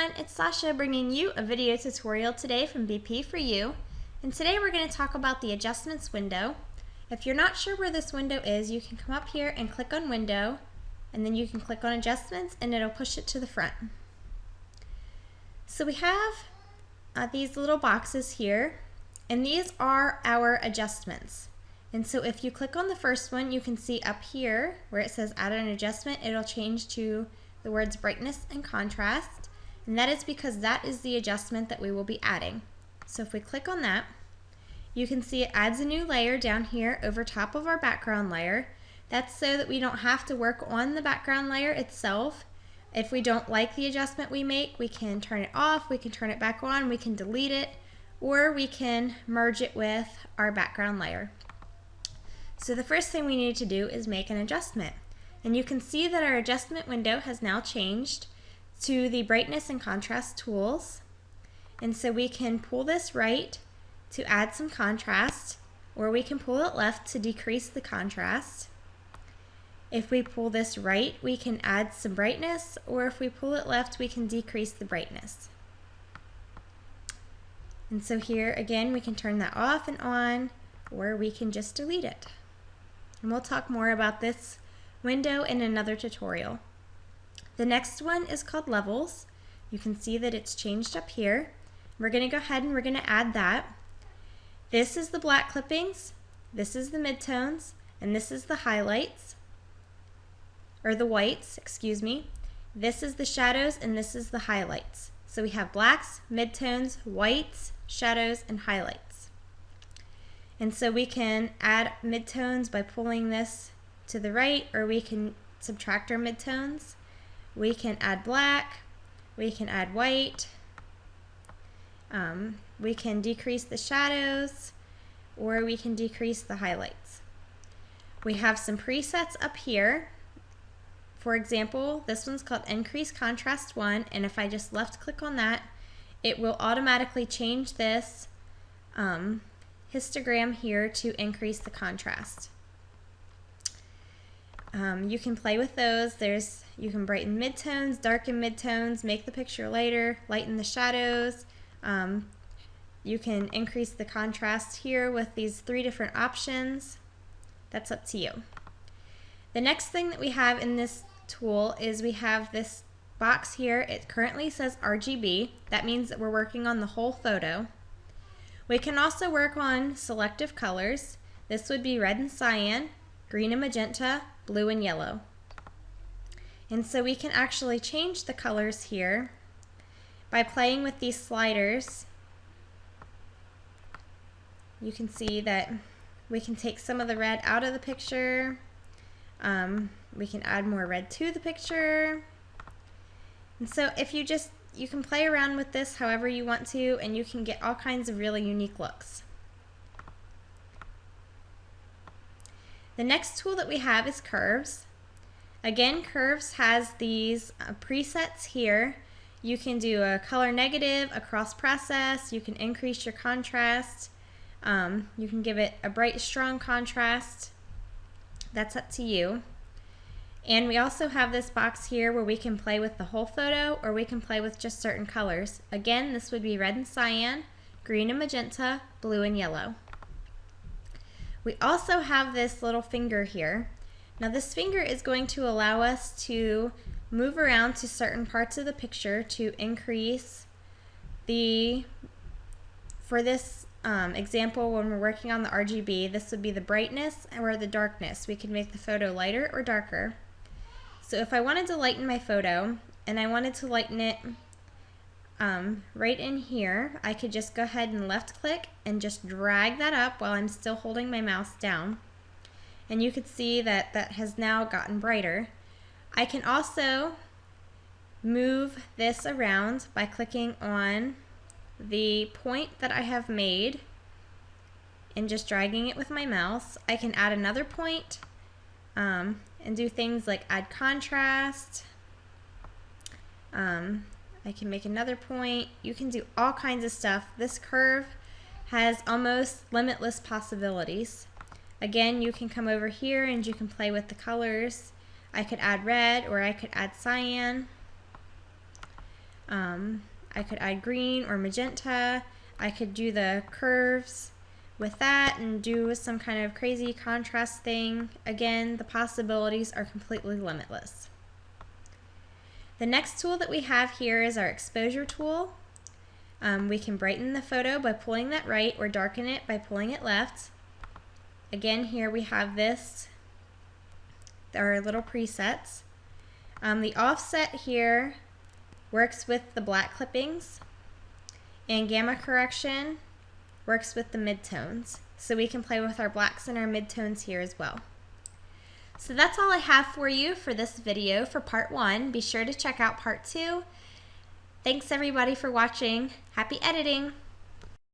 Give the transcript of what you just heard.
everyone, it's Sasha bringing you a video tutorial today from BP for You. And today we're going to talk about the adjustments window. If you're not sure where this window is, you can come up here and click on window, and then you can click on adjustments and it'll push it to the front. So we have these little boxes here, and these are our adjustments. And so if you click on the first one, you can see up here where it says add an adjustment, it'll change to the words brightness and contrast, and that is because that is the adjustment that we will be adding. So if we click on that, you can see it adds a new layer down here over top of our background layer. That's so that we don't have to work on the background layer itself. If we don't like the adjustment we make, we can turn it off, we can turn it back on, we can delete it, or we can merge it with our background layer. So the first thing we need to do is make an adjustment. And you can see that our adjustment window has now changed to the brightness and contrast tools. And so we can pull this right to add some contrast, or we can pull it left to decrease the contrast. If we pull this right, we can add some brightness, or if we pull it left, we can decrease the brightness. And so here again, we can turn that off and on, or we can just delete it. And we'll talk more about this window in another tutorial. The next one is called levels. You can see that it's changed up here. We're going to go ahead and we're going to add that. This is the black clippings, this is the midtones, and this is the highlights, or the whites, excuse me. This is the shadows and this is the highlights. So we have blacks, midtones, whites, shadows, and highlights. And so we can add midtones by pulling this to the right, or we can subtract our midtones. We can add black, we can add white, we can decrease the shadows, or we can decrease the highlights. We have some presets up here. For example, this one's called Increase Contrast 1, and if I just left click on that, it will automatically change this histogram here to increase the contrast. You can play with those. You can brighten midtones, darken midtones, make the picture lighter, lighten the shadows. You can increase the contrast here with these 3 different options. That's up to you. The next thing that we have in this tool is we have this box here. It currently says RGB. That means that we're working on the whole photo. We can also work on selective colors. This would be red and cyan, green and magenta, blue and yellow. And so we can actually change the colors here by playing with these sliders. You can see that we can take some of the red out of the picture. We can add more red to the picture. And so if you can play around with this however you want to, and you can get all kinds of really unique looks. The next tool that we have is curves. Again, curves has these presets here. You can do a color negative, a cross process, you can increase your contrast, you can give it a bright, strong contrast. That's up to you. And we also have this box here where we can play with the whole photo, or we can play with just certain colors. Again, this would be red and cyan, green and magenta, blue and yellow. We also have this little finger here. Now this finger is going to allow us to move around to certain parts of the picture to increase for this example, when we're working on the RGB, this would be the brightness or the darkness. We can make the photo lighter or darker. So if I wanted to lighten my photo, and I wanted to lighten it right in here, I could just go ahead and left click and just drag that up while I'm still holding my mouse down. And you can see that that has now gotten brighter. I can also move this around by clicking on the point that I have made and just dragging it with my mouse. I can add another point and do things like add contrast. I can make another point. You can do all kinds of stuff. This curve has almost limitless possibilities. Again, you can come over here and you can play with the colors. I could add red, or I could add cyan. I could add green or magenta. I could do the curves with that and do some kind of crazy contrast thing. Again, the possibilities are completely limitless. The next tool that we have here is our exposure tool. We can brighten the photo by pulling that right or darken it by pulling it left. Again, here we have this, our little presets. The offset here works with the black clippings, and gamma correction works with the midtones. So we can play with our blacks and our midtones here as well. So that's all I have for you for this video for part 1. Be sure to check out part 2. Thanks everybody for watching. Happy editing!